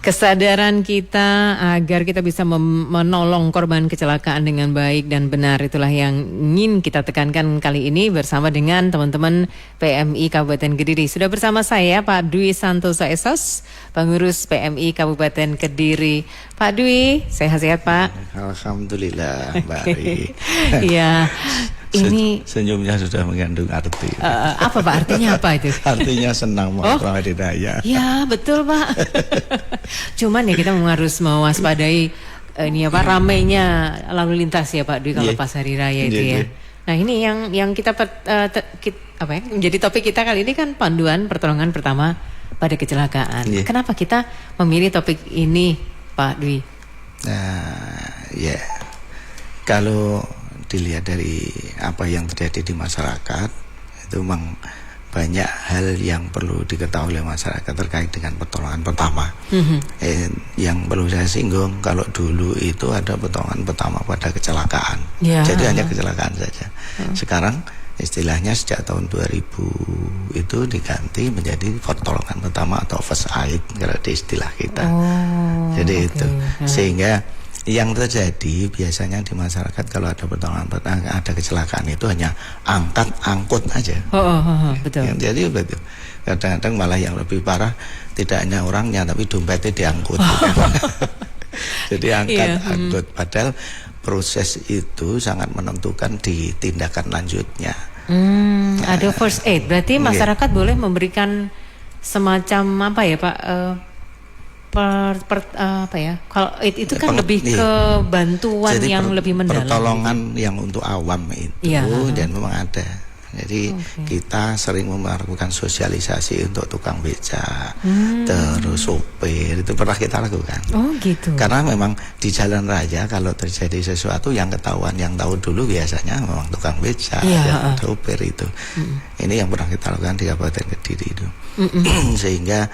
Kesadaran kita agar kita bisa menolong korban kecelakaan dengan baik dan benar, itulah yang ingin kita tekankan kali ini bersama dengan teman-teman PMI Kabupaten Kediri. Sudah bersama saya Pak Dwi Santoso Esos, pengurus PMI Kabupaten Kediri. Pak Dwi, sehat-sehat Pak? Alhamdulillah Mbak Ari. Iya. Ini senyumnya sudah mengandung arti. Apa Pak, artinya apa itu? Artinya senang mengalami daya. Ya betul Pak. Cuman ya kita harus mewaspadai ini apa ramainya lalu lintas ya Pak Dwi kalau pas hari raya itu ya. Nah ini yang kita menjadi topik kita kali ini kan panduan pertolongan pertama pada kecelakaan. Kenapa kita memilih topik ini Pak Dwi? Kalau dilihat dari apa yang terjadi di masyarakat, itu memang banyak hal yang perlu diketahui oleh masyarakat terkait dengan pertolongan pertama. Yang perlu saya singgung, kalau dulu itu ada pertolongan pertama pada kecelakaan, jadi hanya kecelakaan saja. Sekarang istilahnya sejak tahun 2000 itu diganti menjadi pertolongan pertama atau first aid kalau di istilah kita. Jadi itu sehingga yang terjadi biasanya di masyarakat kalau ada pertolongan pertama, ada kecelakaan itu hanya angkut aja. Betul. Jadi betul. Kadang-kadang malah yang lebih parah tidak hanya orangnya tapi dompetnya diangkut. Jadi angkut. Padahal proses itu sangat menentukan di tindakan lanjutnya. Ada first aid. Berarti masyarakat boleh memberikan semacam apa ya Pak? Kalau itu kan lebih ke bantuan jadi yang lebih mendalam. Pertolongan yang untuk awam itu dan memang ada. Jadi kita sering melakukan sosialisasi untuk tukang beca, terus sopir, itu pernah kita lakukan. Gitu. Karena memang di jalan raya kalau terjadi sesuatu yang ketahuan, yang tahu dulu biasanya memang tukang beca, sopir itu. Ini yang pernah kita lakukan di Kabupaten Kediri itu. Sehingga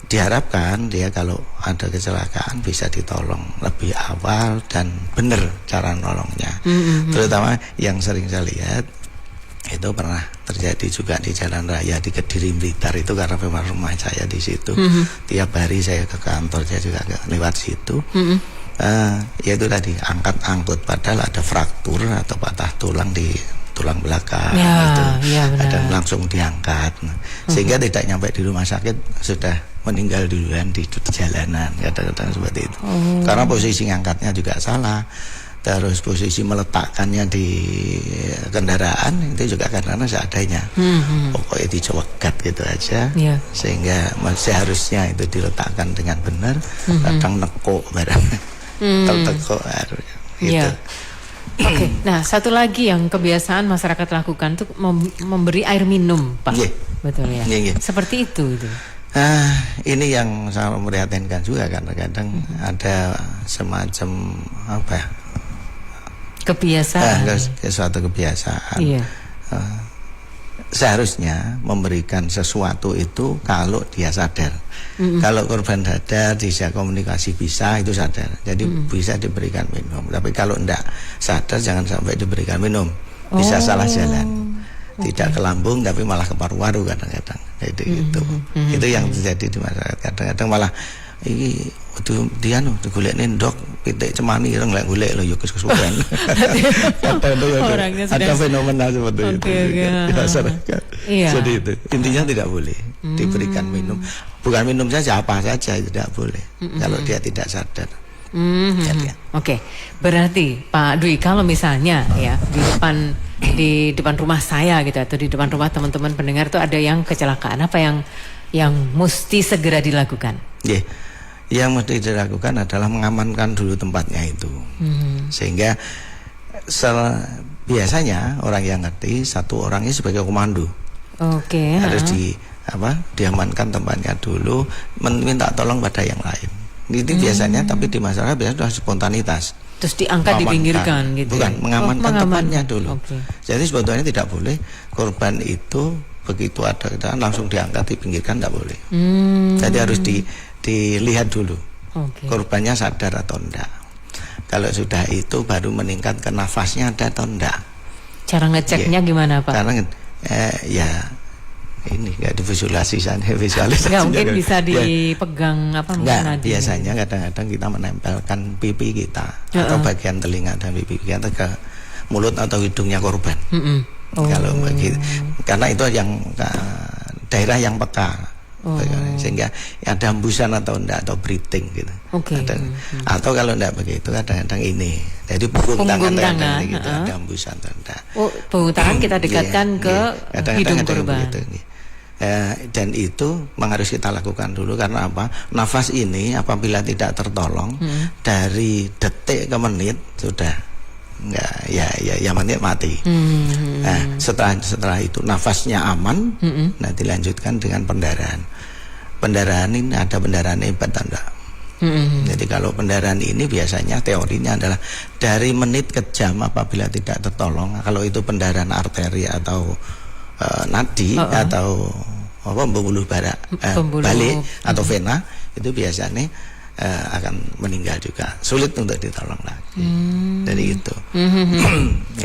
diharapkan dia kalau ada kecelakaan bisa ditolong lebih awal dan benar cara nolongnya. Terutama yang sering saya lihat itu pernah terjadi juga di jalan raya di Kediri Blitar itu karena memang rumah saya di situ. Tiap hari saya ke kantor saya juga lewat situ. Yaitu tadi angkut padahal ada fraktur atau patah tulang di tulang belakang dan langsung diangkat sehingga tidak nyampe di rumah sakit sudah meninggal duluan di jalanan, kadang-kadang seperti itu. Karena posisi ngangkatnya juga salah, terus posisi meletakkannya di kendaraan itu juga karena seadanya. Pokoknya dicewegat gitu aja, sehingga seharusnya itu diletakkan dengan benar, kadang nekuk barang, tertekuk gitu. Nah satu lagi yang kebiasaan masyarakat lakukan itu memberi air minum, Pak. Betul ya. Seperti itu. Ini yang sangat memprihatinkan juga karena kadang ada semacam kebiasaan, suatu kebiasaan. Seharusnya memberikan sesuatu itu kalau dia sadar. Kalau korban sadar, bisa komunikasi bisa, itu sadar. Jadi bisa diberikan minum. Tapi kalau tidak sadar jangan sampai diberikan minum. Bisa salah jalan. Tidak ke lambung tapi malah ke paru-paru kadang-kadang. Itu yang terjadi di masyarakat. Kadang-kadang malah iki dia digolekne ndok pitik cemani ireng lek golek lho ya kesuwen. Ada fenomena seperti itu. Jadi itu intinya tidak boleh diberikan minum. Bukan minum saja, apa saja tidak boleh kalau dia tidak sadar. Berarti Pak Dwi kalau misalnya ya di depan rumah saya gitu atau di depan rumah teman-teman pendengar itu ada yang kecelakaan, apa yang mesti segera dilakukan? Yang mesti dilakukan adalah mengamankan dulu tempatnya itu. Sehingga biasanya orang yang ngerti satu orangnya sebagai komando. Harus diamankan tempatnya dulu, minta tolong pada yang lain. Itu biasanya, tapi di masyarakat biasanya sudah spontanitas. Terus diangkat, dipinggirkan gitu. Bukan, mengamankan tempatnya dulu. Jadi sebetulnya tidak boleh korban itu begitu ada kecelakaan langsung diangkat, dipinggirkan, tidak boleh. Jadi harus dilihat dulu korbannya sadar atau enggak. Kalau sudah itu baru meningkatkan nafasnya ada atau enggak. Cara ngeceknya gimana Pak? Karena ini nggak visualisasi nggak mungkin bisa dipegang apa nggak, biasanya kadang-kadang kita menempelkan pipi kita atau bagian telinga dan pipi kita ke mulut atau hidungnya korban. Kalau begitu, karena itu yang daerah yang peka. Sehingga ada hembusan atau enggak, atau breathing gitu. Atau kalau enggak begitu kadang-kadang ini, jadi punggung tangan gitu, ada hembusan atau enggak. Punggung tangan kita dekatkan ke hidung korban. Dan itu harus kita lakukan dulu, karena apa? Nafas ini apabila tidak tertolong dari detik ke menit sudah enggak, ya menit mati. Nah, setelah itu nafasnya aman, nah dilanjutkan dengan pendarahan. Pendarahan ini ada pendarahan hebat atau enggak? Jadi kalau pendarahan ini biasanya teorinya adalah dari menit ke jam apabila tidak tertolong. Kalau itu pendarahan arteri atau nadi atau pembuluh balik atau vena, itu biasanya akan meninggal juga, sulit untuk ditolong lagi. Jadi itu.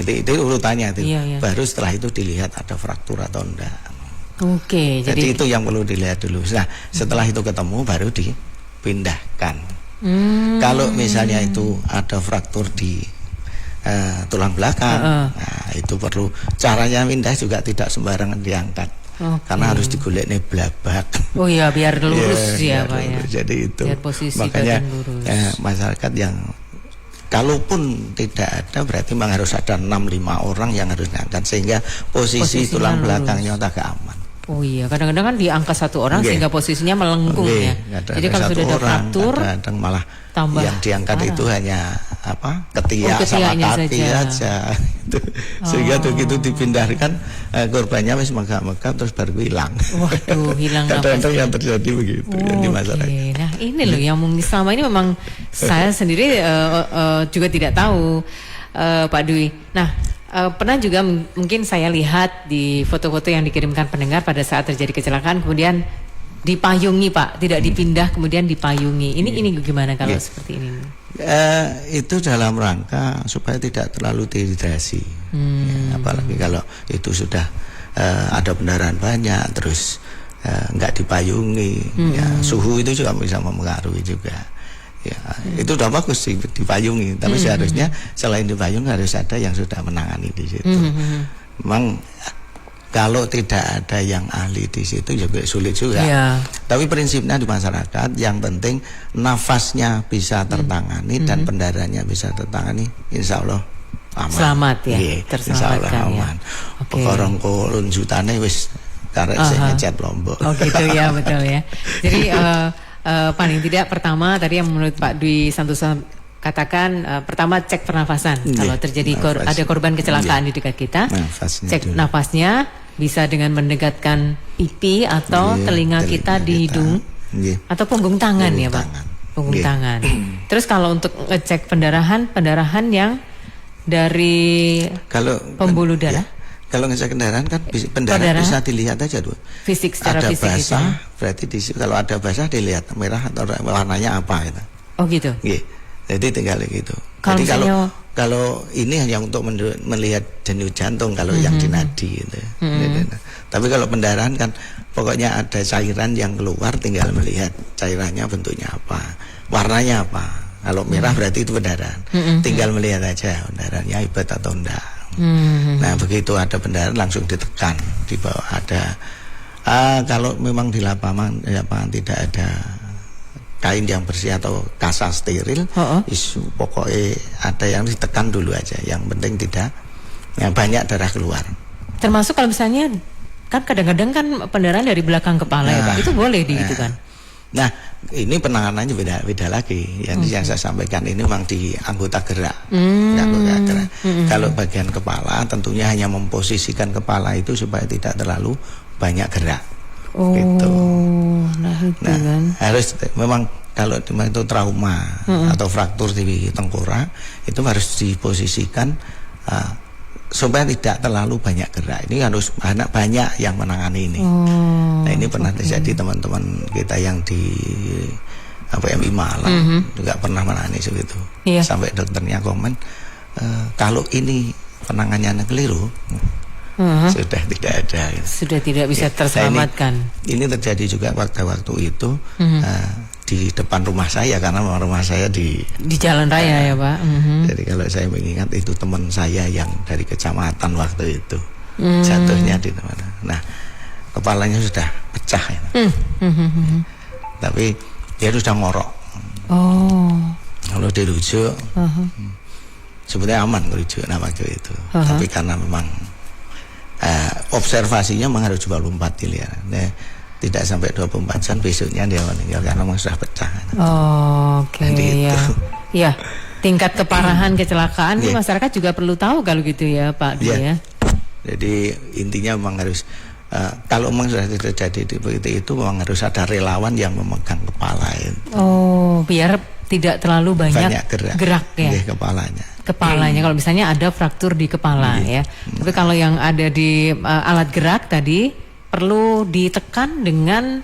Itu urutannya itu. Baru setelah itu dilihat ada fraktur atau enggak. Jadi itu yang perlu dilihat dulu. Nah, setelah itu ketemu baru dipindahkan. Kalau misalnya itu ada fraktur di tulang belakang, nah itu perlu, caranya pindah juga tidak sembarangan diangkat. Karena harus digolek blabak. Biar lurus ya Pak ya. Jadi itu. Biar posisi makanya masyarakat yang kalaupun tidak ada berarti memang harus ada 6-5 orang yang harus diangkat sehingga posisi tulang belakangnya agak aman. Kadang-kadang kan diangkat satu orang sehingga posisinya melengkung ya. Jadi kalau sudah ada fraktur, kadang malah tambah yang diangkat itu hanya ketiak sama kaki aja. Sehingga begitu dipindahkan korbannya wis megap-megap terus baru hilang. Waduh, hilang. Kadang-kadang yang terjadi begitu yang di masyarakat. Nah ini loh yang selama ini memang saya sendiri juga tidak tahu, Pak Dwi. Nah, pernah juga mungkin saya lihat di foto-foto yang dikirimkan pendengar pada saat terjadi kecelakaan kemudian dipayungi Pak, tidak dipindah kemudian dipayungi. Ini gimana kalau seperti ini? Itu dalam rangka supaya tidak terlalu dehidrasi. Apalagi kalau itu sudah ada pendarahan banyak terus nggak dipayungi, suhu itu juga bisa mempengaruhi juga. Itu udah bagus sih dipayungi, tapi seharusnya selain dipayung harus ada yang sudah menangani di situ. Memang kalau tidak ada yang ahli di situ juga sulit juga. Tapi prinsipnya di masyarakat yang penting nafasnya bisa tertangani dan pendarahannya bisa tertangani, insya Allah aman. Selamat ya, insya Allah aman. Pekorong kolon jutane wis karek sing ngecat Lombok. Gitu ya, betul ya. Jadi paling tidak pertama tadi yang menurut Pak Dwi Santosa katakan, pertama cek pernafasan. Kalau terjadi ada korban kecelakaan di dekat kita, cek nafasnya bisa dengan mendekatkan pipi atau telinga kita di hidung atau punggung tangan ya Pak. Punggung tangan. Terus kalau untuk ngecek pendarahan yang dari pembuluh darah. Kalau ngecek kendaraan kan pendarahan bisa dilihat aja tuh. Fisik secara ada fisik basah, gitu. Berarti kalau ada basah dilihat merah atau warnanya apa gitu. Gitu. Jadi tinggal gitu. Jadi kalau ini hanya untuk melihat denyut jantung kalau yang di nadi gitu. Tapi kalau pendarahan kan pokoknya ada cairan yang keluar, tinggal melihat cairannya bentuknya apa, warnanya apa. Kalau merah berarti itu pendarahan. Tinggal melihat aja pendarahannya hebat atau enggak. Nah begitu ada pendarahan langsung ditekan di bawah ada. Kalau memang di lapangan tidak ada kain yang bersih atau kasa steril, pokoknya ada yang ditekan dulu aja. Yang penting tidak banyak darah keluar. Termasuk kalau misalnya kan kadang-kadang kan pendarahan dari belakang kepala ya Pak, itu boleh kan? Nah ini penanganannya beda lagi. Yang saya sampaikan ini memang di anggota gerak. Kalau bagian kepala tentunya hanya memposisikan kepala itu supaya tidak terlalu banyak gerak. Gitu. Nah, harus memang kalau itu trauma atau fraktur di tengkorak itu harus diposisikan supaya tidak terlalu banyak gerak. Ini harus banyak yang menangani ini. Nah ini pernah terjadi teman-teman kita yang di PMI Malang juga pernah menangani segitu. Sampai dokternya komen kalau ini penanganannya keliru sudah tidak ada. Sudah tidak bisa terselamatkan. Ini terjadi juga waktu itu di depan rumah saya, karena rumah saya di jalan raya ya Pak. Jadi kalau saya mengingat itu teman saya yang dari kecamatan waktu itu jatuhnya di mana. Nah, kepalanya sudah pecah ya. Tapi dia sudah ngorok. Kalau dirujuk sebenarnya aman merujuk waktu itu. Tapi karena memang observasinya memang harus 24 jam ya. Nah, tidak sampai 24 jam besoknya dia meninggal karena memang sudah pecah. Oke, ya. Ya, tingkat keparahan kecelakaan ini masyarakat juga perlu tahu kalau gitu ya Pak Dwi ya. Jadi intinya memang harus kalau memang sudah terjadi seperti itu memang harus ada relawan yang memegang kepala itu. Biar tidak terlalu banyak gerak ya kepalanya. Kalau misalnya ada fraktur di kepala ya. Tapi kalau yang ada di alat gerak tadi perlu ditekan dengan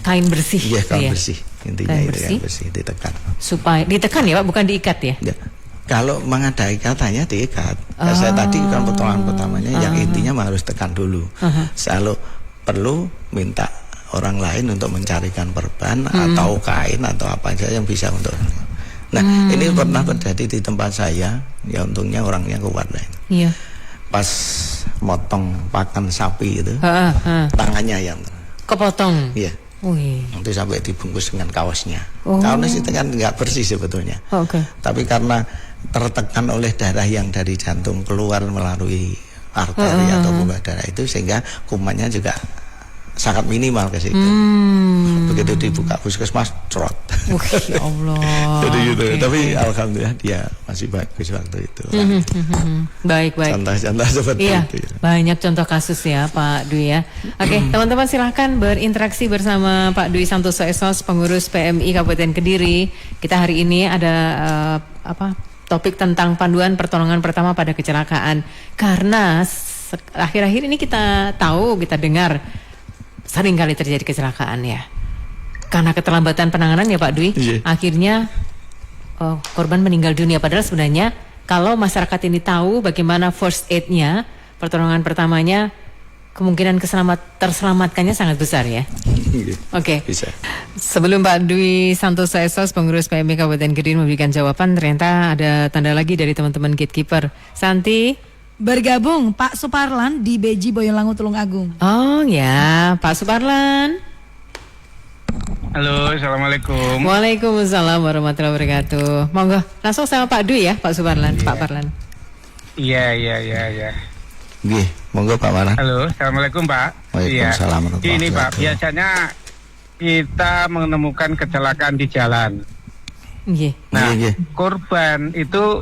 kain bersih. Iya, kain bersih. Intinya kain bersih ditekan. Supaya ditekan ya Pak, bukan diikat ya? Ya. Kalau ada ikatannya diikat. Saya tadi kan pertolongan pertamanya yang intinya harus tekan dulu. Selalu perlu minta orang lain untuk mencarikan perban atau kain atau apa saja yang bisa untuk. Nah, ini pernah terjadi di tempat saya. Ya untungnya orangnya kuat lain. Iya. Pas motong pakan sapi itu, tangannya yang kepotong. Iya. Nanti sampai dibungkus dengan kaosnya. Kaosnya itu kan nggak bersih sebetulnya. Tapi karena tertekan oleh darah yang dari jantung keluar melalui arteri atau pembuluh darah itu, sehingga kumannya juga sangat minimal ke situ. Begitu dibuka puskesmas, trot. Ya Allah. Jadi gitu. Tapi alhamdulillah dia masih bagus waktu itu. Baik. Contoh-contoh seperti itu. Banyak contoh kasus ya Pak Dwi ya. Oke, teman-teman silahkan berinteraksi bersama Pak Dwi Santoso SOS, pengurus PMI Kabupaten Kediri. Kita hari ini ada topik tentang panduan pertolongan pertama pada kecelakaan. Karena akhir-akhir ini kita dengar sering kali terjadi kecelakaan ya. Karena keterlambatan penanganan ya Pak Dwi, akhirnya korban meninggal dunia. Padahal sebenarnya kalau masyarakat ini tahu bagaimana first aid-nya, pertolongan pertamanya, kemungkinan terselamatkannya sangat besar ya. Oke. Sebelum Pak Dwi Santoso SOS, pengurus PMI Kabupaten Kediri memberikan jawaban, ternyata ada tanda lagi dari teman-teman gatekeeper. Santi, bergabung Pak Suparlan di Beji Boyolangu Tulungagung. Oh ya, Pak Suparlan. Halo, assalamualaikum. Waalaikumsalam warahmatullahi wabarakatuh. Monggo langsung sama Pak Dwi ya, Pak Suparlan, Pak Parlan. Iya. Nggih, monggo Pak Parlan. Halo, assalamualaikum Pak. Waalaikumsalam. Ini Pak, biasanya kita menemukan kecelakaan di jalan. Nah, korban itu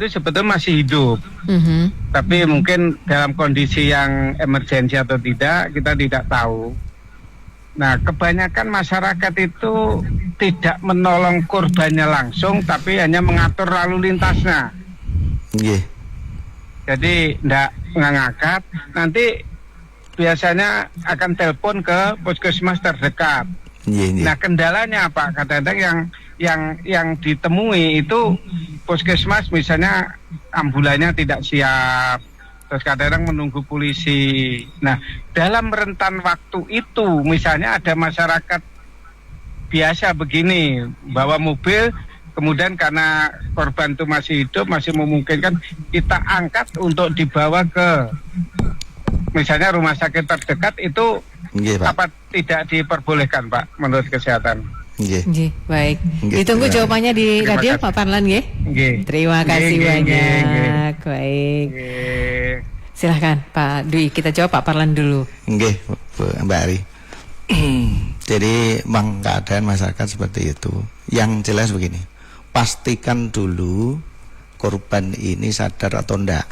sebetulnya masih hidup. Tapi mungkin dalam kondisi yang emergensi atau tidak, kita tidak tahu. Nah, kebanyakan masyarakat itu tidak menolong korbannya langsung, tapi hanya mengatur lalu lintasnya. Jadi tidak ngangkat, nanti biasanya akan telepon ke puskesmas terdekat. Nah, kendalanya apa? Kadang-kadang yang ditemui itu puskesmas misalnya ambulannya tidak siap, terus kadang-kadang menunggu polisi. Nah, dalam rentan waktu itu misalnya ada masyarakat biasa begini, bawa mobil, kemudian karena korban itu masih hidup, masih memungkinkan, kita angkat untuk dibawa ke misalnya rumah sakit terdekat itu. Apa tidak diperbolehkan Pak menurut kesehatan? Baik. Ditunggu jawabannya di radio Pak Parlan nggih. Terima kasih banyak. Baik. Silahkan Pak Dwi, kita jawab Pak Parlan dulu. Nggih, Mbak Ari. Jadi memang keadaan masyarakat seperti itu. Yang jelas begini, pastikan dulu korban ini sadar atau enggak.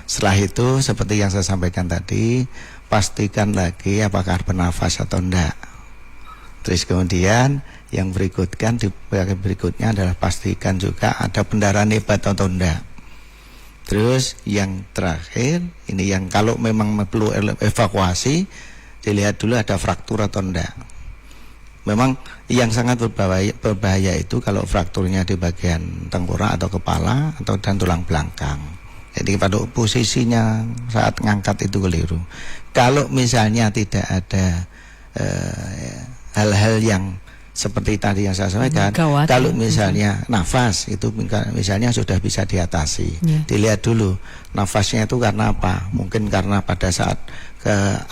Setelah itu seperti yang saya sampaikan tadi, pastikan lagi apakah bernafas atau enggak. Terus kemudian yang berikutnya adalah pastikan juga ada pendarahan hebat atau enggak. Terus yang terakhir, ini yang kalau memang perlu evakuasi, dilihat dulu ada fraktur atau enggak. Memang yang sangat berbahaya itu kalau frakturnya di bagian tengkorak atau kepala atau dan tulang belakang. Jadi pada posisinya saat ngangkat itu keliru. Kalau misalnya tidak ada hal-hal yang seperti tadi yang saya sampaikan, kalau misalnya nafas itu misalnya sudah bisa diatasi, dilihat dulu nafasnya itu karena apa? Mungkin karena pada saat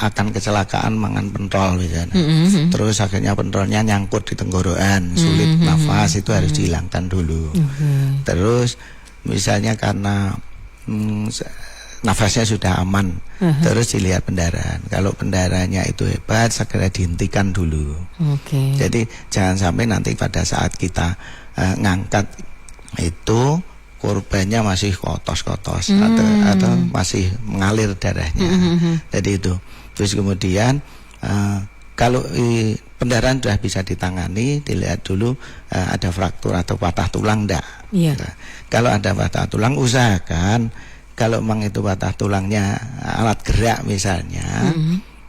akan kecelakaan mangan pentol misalnya, terus akhirnya pentolnya nyangkut di tenggorokan, sulit nafas, itu harus dihilangkan dulu. Terus misalnya karena nafasnya sudah aman, terus dilihat pendarahan. Kalau pendarahannya itu hebat, segera dihentikan dulu. Jadi jangan sampai nanti pada saat kita ngangkat itu korbannya masih kotos-kotos atau masih mengalir darahnya. Jadi itu. Terus kemudian kalau pendarahan sudah bisa ditangani, dilihat dulu ada fraktur atau patah tulang enggak. Kalau ada patah tulang, usahakan kalau memang itu patah tulangnya alat gerak misalnya,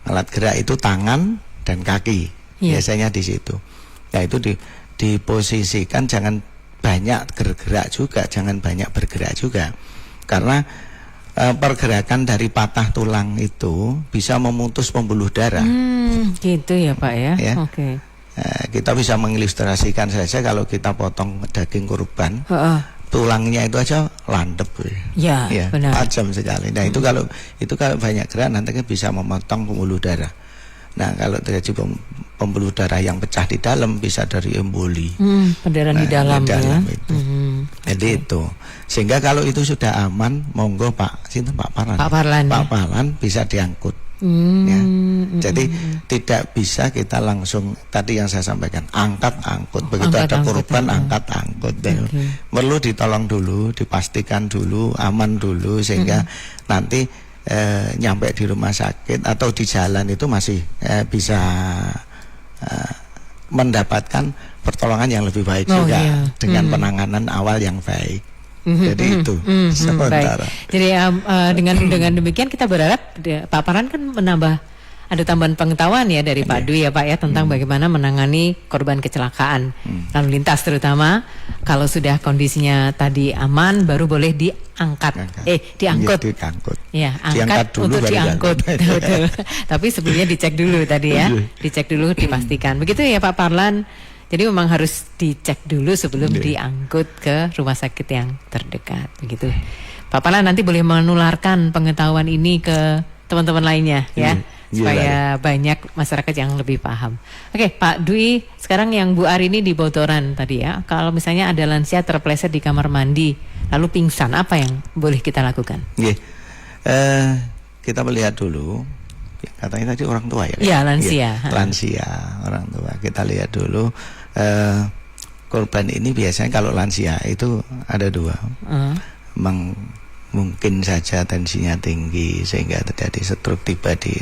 alat gerak itu tangan dan kaki, biasanya di situ. Nah itu diposisikan, jangan banyak bergerak juga, jangan banyak bergerak juga, karena pergerakan dari patah tulang itu bisa memutus pembuluh darah. Gitu ya Pak ya. Kita bisa mengilustrasikan saja kalau kita potong daging kurban. Tulangnya itu aja landep, benar. Tajam sekali. Nah itu kalau banyak gerak nanti bisa memotong pembuluh darah. Nah kalau terjadi pembuluh darah yang pecah di dalam bisa dari emboli, pendarahan di dalam itu. Jadi itu. Sehingga kalau itu sudah aman, monggo Pak Parlan bisa diangkut. Jadi tidak bisa kita langsung tadi yang saya sampaikan angkat-angkut, begitu ada korban angkat-angkut. Perlu ditolong dulu, dipastikan dulu aman dulu sehingga nanti nyampe di rumah sakit atau di jalan itu masih bisa mendapatkan pertolongan yang lebih baik juga dengan penanganan awal yang baik. Jadi itu sementara. Jadi dengan demikian kita berharap Pak Parlan kan menambah, ada tambahan pengetahuan ya dari Pak Dwi ya Pak ya tentang bagaimana menangani korban kecelakaan lalu lintas, terutama kalau sudah kondisinya tadi aman baru boleh diangkat, diangkut. Ya, angkat untuk diangkut. Tapi sebelumnya dicek dulu tadi ya, dicek dulu dipastikan. Begitu ya Pak Parlan. Jadi memang harus dicek dulu sebelum diangkut ke rumah sakit yang terdekat, begitu. Pak Parlan nanti boleh menularkan pengetahuan ini ke teman-teman lainnya ya, supaya banyak masyarakat yang lebih paham. Oke, Pak Dwi, sekarang yang Bu Arini di Botoran tadi ya, kalau misalnya ada lansia terpleset di kamar mandi lalu pingsan, apa yang boleh kita lakukan? Kita melihat dulu. Katanya tadi orang tua ya? Iya, lansia. Lansia, orang tua. Kita lihat dulu korban ini biasanya kalau lansia itu ada dua. Mungkin saja tensinya tinggi sehingga terjadi stroke, tiba di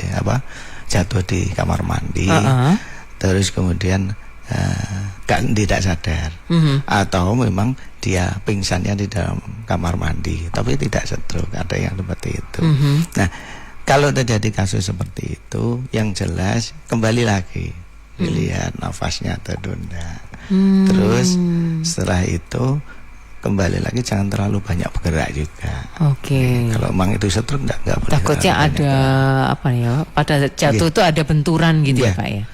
jatuh di kamar mandi. Terus kemudian tidak sadar. Atau memang dia pingsannya di dalam kamar mandi tapi tidak stroke, ada yang seperti itu. Nah, kalau terjadi kasus seperti itu, yang jelas kembali lagi dilihat nafasnya tertunda. Terus setelah itu kembali lagi jangan terlalu banyak bergerak juga. Kalau memang itu stroke enggak boleh. Takutnya ada pada jatuh itu ada benturan gitu ya Pak ya.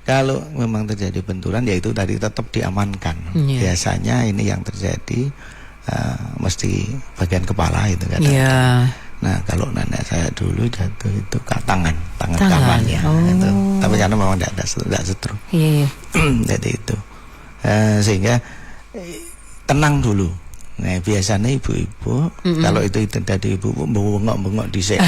Kalau memang terjadi benturan ya itu tadi tetap diamankan. Biasanya ini yang terjadi mesti bagian kepala itu kadang-kadang. Nah kalau nenek saya dulu jatuh itu ke tangan kanannya itu. Tapi karena memang tidak stroke. Jadi itu sehingga tenang dulu. Nah biasanya ibu-ibu kalau itu tadi ibu bengok-bengok disek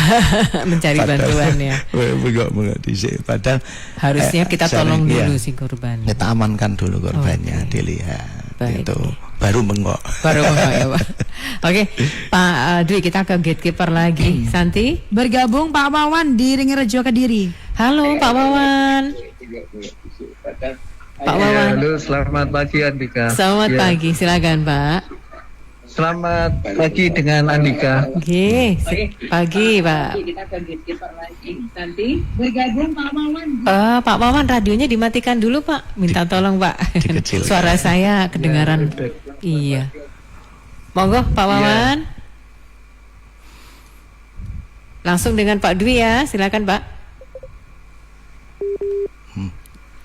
mencari bantuan ya. Bengok-bengok disek. Padahal harusnya kita tolong dulu si korban. Kita amankan dulu korbannya, dilihat. Itu baru bengok. Ya Pak. Pak Dwi, kita ke gatekeeper lagi. Santi bergabung Pak Wawan di Ringrejo Kediri. Halo Pak Wawan. Pak Wawan. Halo, selamat pagi Andika. Selamat pagi, silakan Pak. Selamat pagi dengan Andika. Pagi Pak. Kita ke gatekeeper lagi. Nanti bergabung Pak Wawan. Pak Wawan, radionya dimatikan dulu Pak. Minta tolong Pak. Suara saya kedengaran. Iya. Monggo Pak Wawan. Langsung dengan Pak Dwi ya, silakan Pak.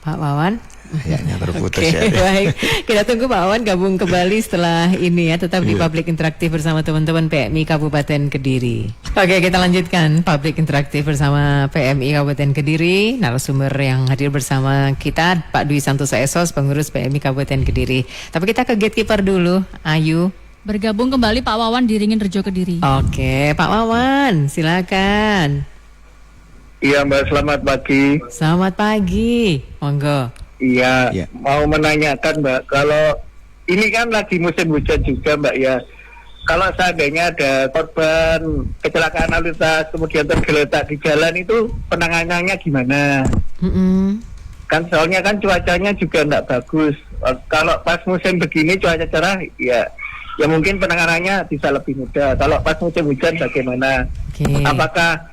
Pak Wawan. Kayaknya terputus. Oke, baik. Kita tunggu Pak Wawan gabung kembali setelah ini ya, tetap di Public Interaktif bersama teman-teman PMI Kabupaten Kediri. Oke, kita lanjutkan Public Interaktif bersama PMI Kabupaten Kediri. Narasumber yang hadir bersama kita Pak Dwi Santoso Esos, pengurus PMI Kabupaten Kediri. Tapi kita ke gatekeeper dulu, Ayu. Bergabung kembali Pak Wawan di Ringin Rejo Kediri. Oke, Pak Wawan, silakan. Iya Mbak, selamat pagi. Selamat pagi, monggo. Iya, mau menanyakan Mbak, kalau ini kan lagi musim hujan juga Mbak ya. Kalau seandainya ada korban kecelakaan lalu lintas kemudian tergeletak di jalan, itu penanganannya gimana? Kan soalnya kan cuacanya juga enggak bagus. Kalau pas musim begini cuaca cerah, ya mungkin penanganannya bisa lebih mudah. Kalau pas musim hujan bagaimana? Apakah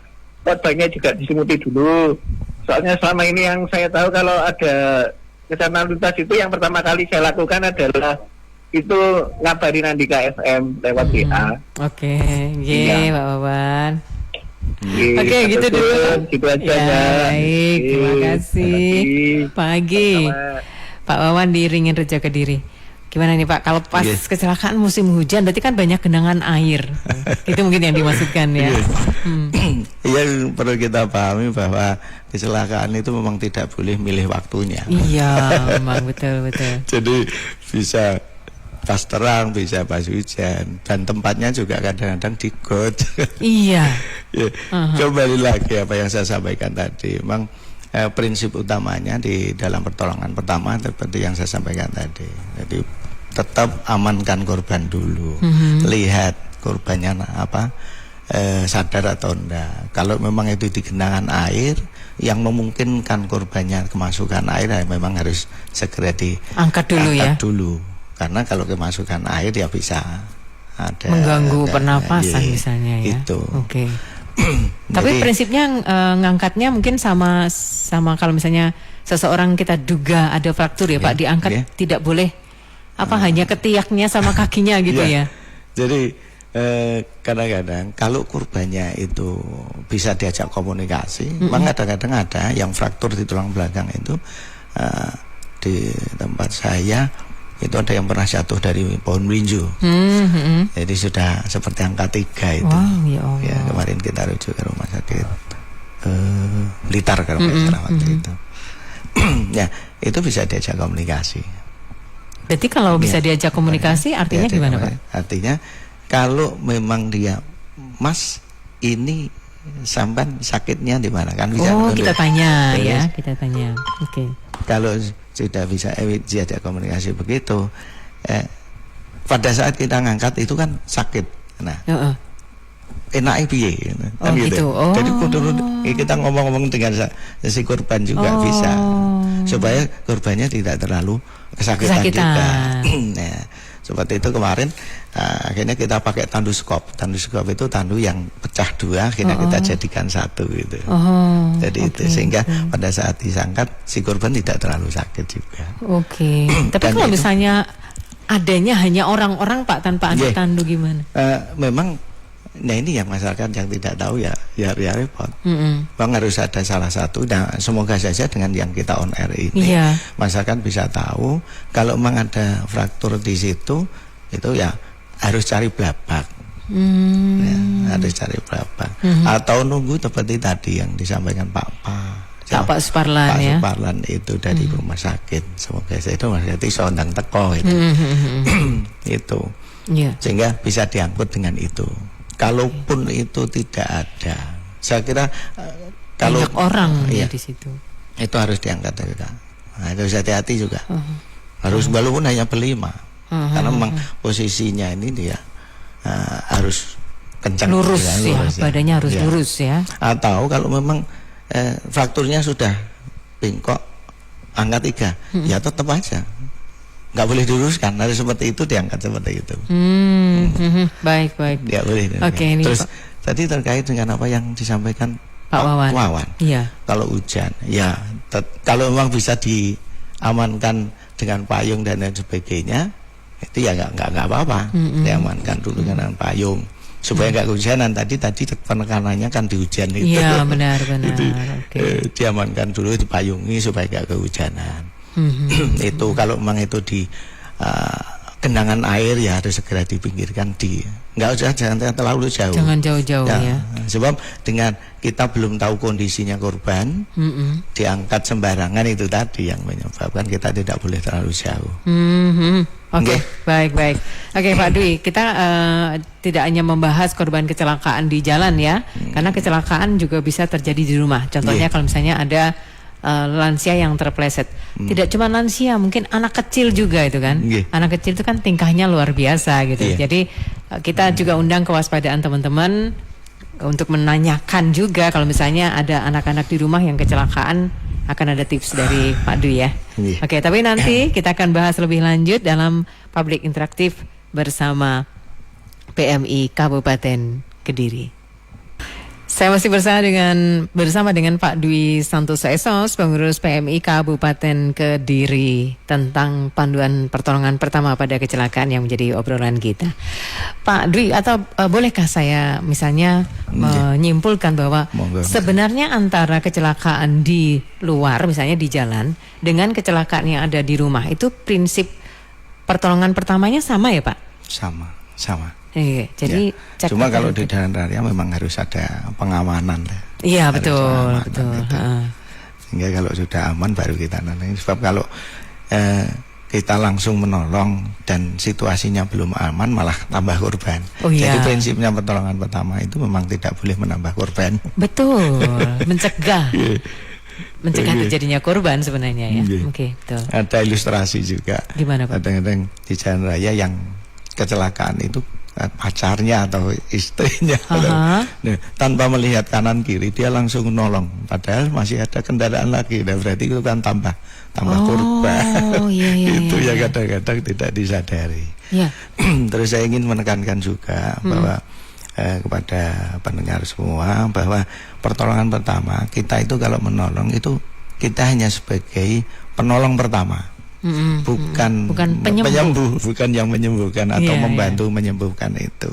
korbannya juga diselimuti dulu? Soalnya selama ini yang saya tahu kalau ada kecelakaan lintas itu yang pertama kali saya lakukan adalah itu ngabarin Andika FM lewat WA. Oke, Pak Wawan. Oke, gitu dulu. Gitu aja ya, baik, terima kasih. Pagi, Pak Wawan di Ringin Rejo Kediri. Gimana nih Pak, kalau pas kecelakaan musim hujan berarti kan banyak genangan air. Itu mungkin yang dimaksudkan ya. Iya, perlu kita pahami bahwa kecelakaan itu memang tidak boleh milih waktunya. Iya, memang betul. Jadi bisa pas terang, bisa pas hujan, dan tempatnya juga kadang-kadang di got. Iya. Kembali lagi apa yang saya sampaikan tadi, memang prinsip utamanya di dalam pertolongan pertama seperti yang saya sampaikan tadi. Jadi tetap amankan korban dulu, lihat korbannya apa, sadar atau enggak. Kalau memang itu di genangan air yang memungkinkan korbannya kemasukan air, ya memang harus segera diangkat dulu. Karena kalau kemasukan air ya bisa ada mengganggu pernapasan misalnya ya. Itu. Oke. Tapi prinsipnya ngangkatnya mungkin sama kalau misalnya seseorang kita duga ada fraktur ya Pak, diangkat tidak boleh hanya ketiaknya sama kakinya gitu ya. Jadi kadang-kadang kalau korbannya itu bisa diajak komunikasi, memang kadang-kadang ada yang fraktur di tulang belakang itu di tempat saya itu ada yang pernah jatuh dari pohon melinjo. Jadi sudah seperti angka 3 itu. Wow, ya Allah. Ya, kemarin kita rujuk ke rumah sakit Blitar kalau nggak salah waktu itu. Ya, itu bisa diajak komunikasi. Berarti kalau bisa diajak komunikasi artinya gimana Pak? Artinya kalau memang dia, Mas, ini sampan sakitnya di mana kan bisa. Kita tanya ya, kita tanya. Oke. Kalau sudah bisa diajak komunikasi begitu, pada saat kita ngangkat itu kan sakit. Nah, enaknya piye kan gitu. Jadi kita ngomong-ngomong dengan si korban juga bisa, supaya korbannya tidak terlalu kesakitan. juga. Nah, seperti itu kemarin akhirnya kita pakai tandu skop. Tandu skop itu tandu yang pecah 2, akhirnya kita jadikan 1 gitu. Jadi itu sehingga pada saat disangkat si korban tidak terlalu sakit juga. Tapi kalau misalnya adanya hanya orang-orang Pak tanpa ada tandu gimana? Memang nah ini yang masyarakat yang tidak tahu ya repot. Bang harus ada salah satu. Nah, semoga saja dengan yang kita on air ini masyarakat bisa tahu kalau memang ada fraktur di situ, itu ya harus cari blabak. Harus cari blabak. Atau nunggu seperti tadi yang disampaikan Pak Suparlan ya. Pak Suparlan itu dari rumah sakit. Semoga saja itu masyarakat iso ndang teko itu. Itu. Sehingga bisa diangkut dengan itu. Kalaupun itu tidak ada, saya kira kalau banyak orang di situ, itu harus diangkat juga. Nah, itu hati-hati juga. Harus walaupun hanya berlima, karena memang posisinya ini dia harus kencang, lurus ya, badannya harus lurus ya. Atau kalau memang frakturnya sudah bengkok, angka 3, ya tetap aja. Nggak boleh diluruskan, harus seperti itu, diangkat seperti itu. Baik. Ya boleh. Oke, terus tadi terkait dengan apa yang disampaikan Pak Wawan. Iya. Kalau hujan, ya kalau memang bisa diamankan dengan payung dan lain sebagainya, itu ya nggak apa-apa. Diamankan dulu dengan payung supaya nggak kehujanan. Tadi penekanannya kan di hujan itu. Iya, benar. Diamankan dulu, dipayungi supaya nggak kehujanan. Itu kalau memang itu di genangan air ya harus segera dipinggirkan, nggak usah jangan terlalu jauh. Jangan jauh-jauh ya. Sebab dengan kita belum tahu kondisinya korban, diangkat sembarangan itu tadi yang menyebabkan kita tidak boleh terlalu jauh. Oke, baik. Oke, Pak Dwi, kita tidak hanya membahas korban kecelakaan di jalan ya, karena kecelakaan juga bisa terjadi di rumah. Contohnya kalau misalnya ada lansia yang terpleset. Tidak cuma lansia, mungkin anak kecil juga itu kan. Anak kecil itu kan tingkahnya luar biasa gitu. Jadi kita juga undang kewaspadaan teman-teman untuk menanyakan juga kalau misalnya ada anak-anak di rumah yang kecelakaan, akan ada tips dari Pak Dwi ya. Oke, tapi nanti kita akan bahas lebih lanjut dalam Public Interaktif bersama PMI Kabupaten Kediri. Saya masih bersama dengan Pak Dwi Santoso Esos, pengurus PMI Kabupaten Kediri, tentang panduan pertolongan pertama pada kecelakaan yang menjadi obrolan kita. Pak Dwi, atau bolehkah saya misalnya menyimpulkan bahwa sebenarnya antara kecelakaan di luar, misalnya di jalan, dengan kecelakaan yang ada di rumah, itu prinsip pertolongan pertamanya sama ya Pak? Sama. Jadi cuma kalau di jalan raya memang harus ada pengamanan. Iya, betul. Sehingga kalau sudah aman baru kita nanti. Sebab kalau kita langsung menolong dan situasinya belum aman malah tambah korban. Jadi prinsipnya pertolongan pertama itu memang tidak boleh menambah korban. Betul, mencegah terjadinya korban sebenarnya ya. Oke, betul. Ada ilustrasi juga. Gimana Pak? Kadang-kadang di jalan raya yang kecelakaan itu pacarnya atau istrinya, tanpa melihat kanan kiri dia langsung nolong, padahal masih ada kendaraan lagi. Nah, berarti itu kan tambah korban. Itu ya kadang-kadang tidak disadari. Terus saya ingin menekankan juga bahwa kepada pendengar semua bahwa pertolongan pertama kita itu kalau menolong itu kita hanya sebagai penolong pertama. Bukan penyembuh, bukan yang menyembuhkan atau membantu menyembuhkan itu.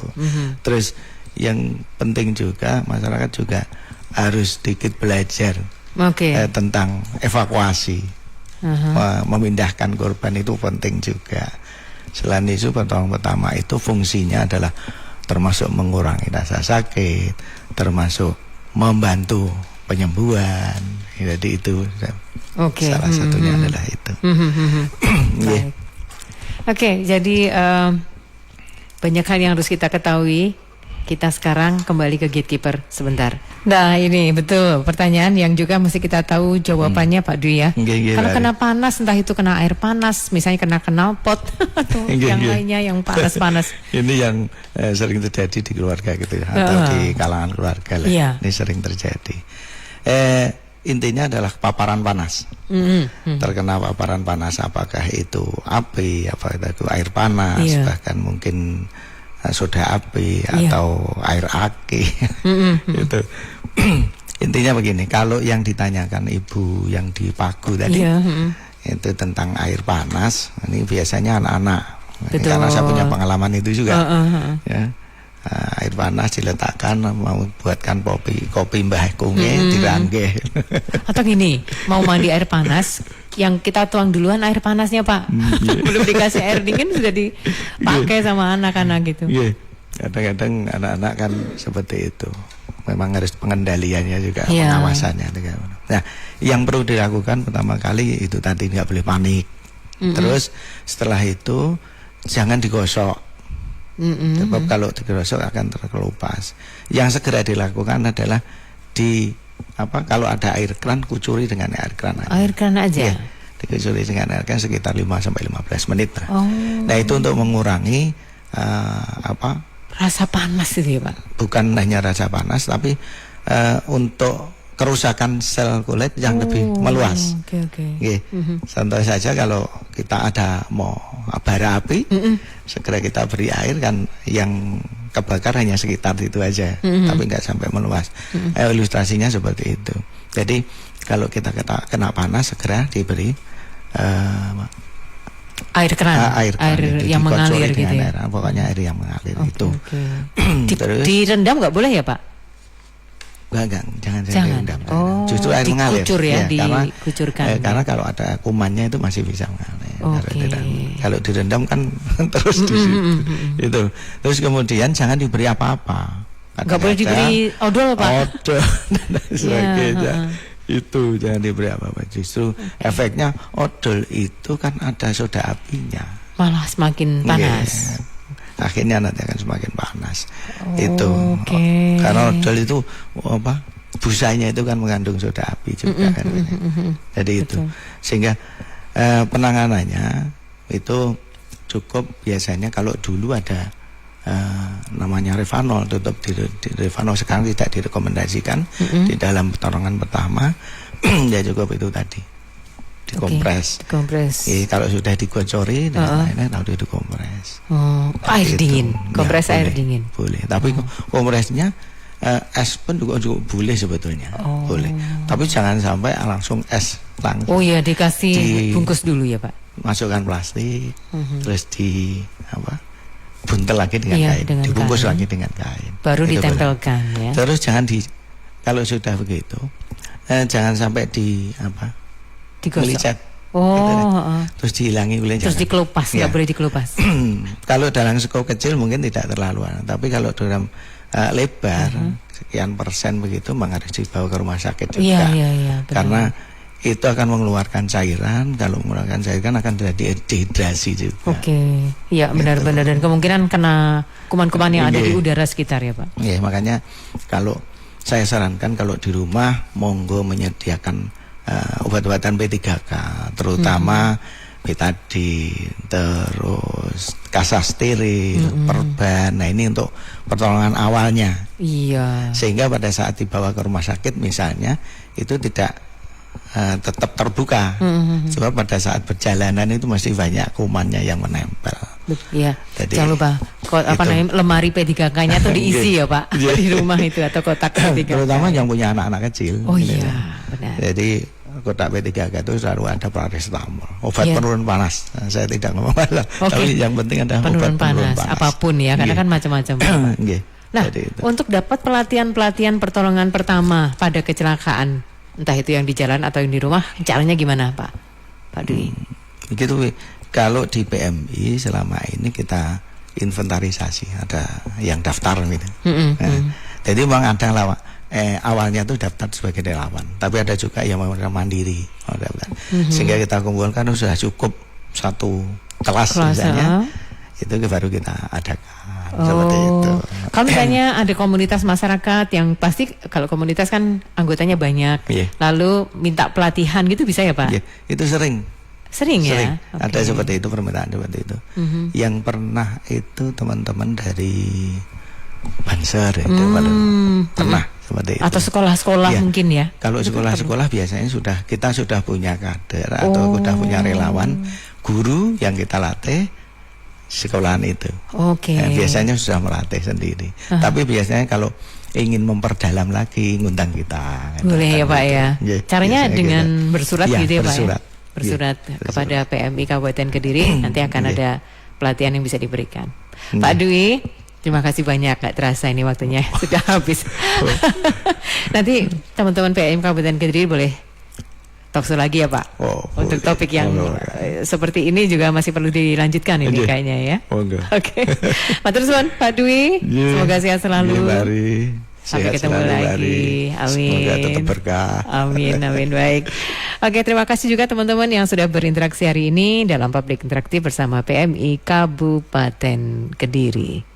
Terus yang penting juga masyarakat juga harus sedikit belajar tentang evakuasi, memindahkan korban itu penting juga. Selain itu pertolongan pertama itu fungsinya adalah termasuk mengurangi rasa sakit, termasuk membantu penyembuhan. Jadi itu salah satunya adalah itu. Jadi banyak hal yang harus kita ketahui. Kita sekarang kembali ke gatekeeper sebentar. Nah ini betul pertanyaan yang juga mesti kita tahu jawabannya Pak Dwi ya. Kalau kena panas, entah itu kena air panas, misalnya kena knalpot atau yang lainnya yang panas-panas. Ini yang sering terjadi di keluarga gitu ya, atau di kalangan keluarga lah. Ini sering terjadi. Intinya adalah paparan panas. Terkena paparan panas, apakah itu api, apakah itu air panas, bahkan mungkin soda api atau air aki. Itu intinya begini, kalau yang ditanyakan ibu yang di Pagu tadi itu tentang air panas, ini biasanya anak-anak. Karena saya punya pengalaman itu juga. Air panas diletakkan, mau buatkan kopi Mbah Kunge diranggeh. Atau gini, mau mandi air panas, yang kita tuang duluan air panasnya Pak. Belum dikasih air dingin sudah dipakai sama anak-anak gitu. Kadang-kadang anak-anak kan seperti itu. Memang harus pengendaliannya juga, pengawasannya. Nah, yang perlu dilakukan pertama kali itu tadi nggak boleh panik. Terus setelah itu jangan digosok. Sebab kalau digosok akan terkelupas. Yang segera dilakukan adalah kalau ada air kran, kucuri dengan air kran aja. Air kran aja. Dikucuri dengan air kran sekitar 5-15 menit. Nah, itu untuk mengurangi rasa panas itu ya Pak. Bukan hanya rasa panas, tapi untuk kerusakan sel kulit yang lebih meluas. Contoh saja kalau kita ada mau bara api, segera kita beri air kan, yang kebakar hanya sekitar itu aja, tapi nggak sampai meluas. Ilustrasinya seperti itu. Jadi kalau kita kena panas segera diberi Air keran, air yang mengalir gitu ya. Pokoknya air yang mengalir itu. Terus direndam nggak boleh ya Pak? Enggak, jangan direndam. Justru air mengalir ya, dikucurkan. Karena kalau ada kumannya itu masih bisa mengalir. Kalau direndam kan terus di situ. Itu. Terus kemudian jangan diberi apa-apa. Nggak boleh diberi odol Pak. Odol dan sebagainya. Itu jangan diberi apa-apa. Justru efeknya odol itu kan ada soda apinya, malah semakin panas. Akhirnya nanti akan semakin panas. Itu karena odol itu busanya itu kan mengandung soda api juga kan. Jadi itu sehingga penanganannya itu cukup biasanya kalau dulu ada namanya Revanol, tetap di Revanol sekarang tidak direkomendasikan di dalam pertolongan pertama. Ya cukup itu tadi dikompres. Kalau sudah digocori dan lain-lain lalu dikompres. Air dingin, kompres air dingin. Boleh, tapi kompresnya es pun juga boleh sebetulnya. Boleh. Tapi jangan sampai langsung es langsung. Oh iya, dikasih bungkus dulu ya Pak. Masukkan plastik, terus buntel lagi dengan kain, dibungkus lagi dengan kain. Baru itu ditempelkan boleh. Ya. Terus jangan kalau sudah begitu, jangan sampai melicet. Terus dihilangi kulitnya. Terus dikelupas, nggak boleh dikelupas. Kalau dalam skop kecil mungkin tidak terlalu, tapi kalau dalam lebar sekian persen begitu, memang harus dibawa ke rumah sakit juga. Iya, karena itu akan mengeluarkan cairan. Kalau mengeluarkan cairan akan terjadi dehidrasi juga. Iya benar-benar, dan kemungkinan kena kuman-kuman yang ada di udara sekitar ya Pak. Iya, makanya kalau saya sarankan kalau di rumah monggo menyediakan obat-obatan P3K, terutama betadine, terus kasasteril, perban. Nah ini untuk pertolongan awalnya. Iya. Sehingga pada saat dibawa ke rumah sakit misalnya itu tidak tetap terbuka, sebab pada saat perjalanan itu masih banyak kumannya yang menempel. Iya. Jangan lupa lemari P3K-nya tuh diisi ya Pak di rumah itu, atau kotak P3K. Terutama yang punya anak-anak kecil. Benar. Jadi kotak P3K itu selalu ada paracetamol, obat penurun panas. Saya tidak ngomong malah, tapi yang penting ada obat penurun panas. Apapun ya, karena kan macam-macam. Nah, untuk dapat pelatihan pertolongan pertama pada kecelakaan, entah itu yang di jalan atau yang di rumah, caranya gimana Pak Dwi? Begitu, kalau di PMI selama ini kita inventarisasi, ada yang daftar gitu. Jadi memang ada awalnya tuh daftar sebagai relawan, tapi ada juga yang mandiri, sehingga kita kumpulkan sudah cukup satu kelas misalnya, itu baru kita adakan. Seperti itu. Kalau misalnya ada komunitas masyarakat yang pasti, kalau komunitas kan anggotanya banyak, lalu minta pelatihan gitu bisa ya Pak? Itu sering ya. Ada seperti itu, permintaan seperti itu. Yang pernah itu teman-teman dari Banser itu pernah seperti itu. Atau sekolah-sekolah mungkin ya. Kalau sekolah-sekolah biasanya kita sudah punya kader atau sudah punya relawan guru yang kita latih sekolahan itu. Biasanya sudah melatih sendiri. Tapi biasanya kalau ingin memperdalam lagi ngundang kita. Boleh ya Pak ya. Caranya dengan bersurat gitu ya Pak ya. Bersurat kepada PMI Kabupaten Kediri, nanti akan ada pelatihan yang bisa diberikan. Pak Dwi, terima kasih banyak, gak terasa ini waktunya sudah habis. Nanti teman-teman PMI Kabupaten Kediri boleh talkshow lagi ya Pak. Untuk topik yang seperti ini juga masih perlu dilanjutkan ini kayaknya ya. Oke. Matur suwun Pak Dwi. Semoga sehat selalu. Sampai ketemu lagi. Amin. Semoga tetap berkah. Amin. Baik. Oke, terima kasih juga teman-teman yang sudah berinteraksi hari ini dalam Public Interaktif bersama PMI Kabupaten Kediri.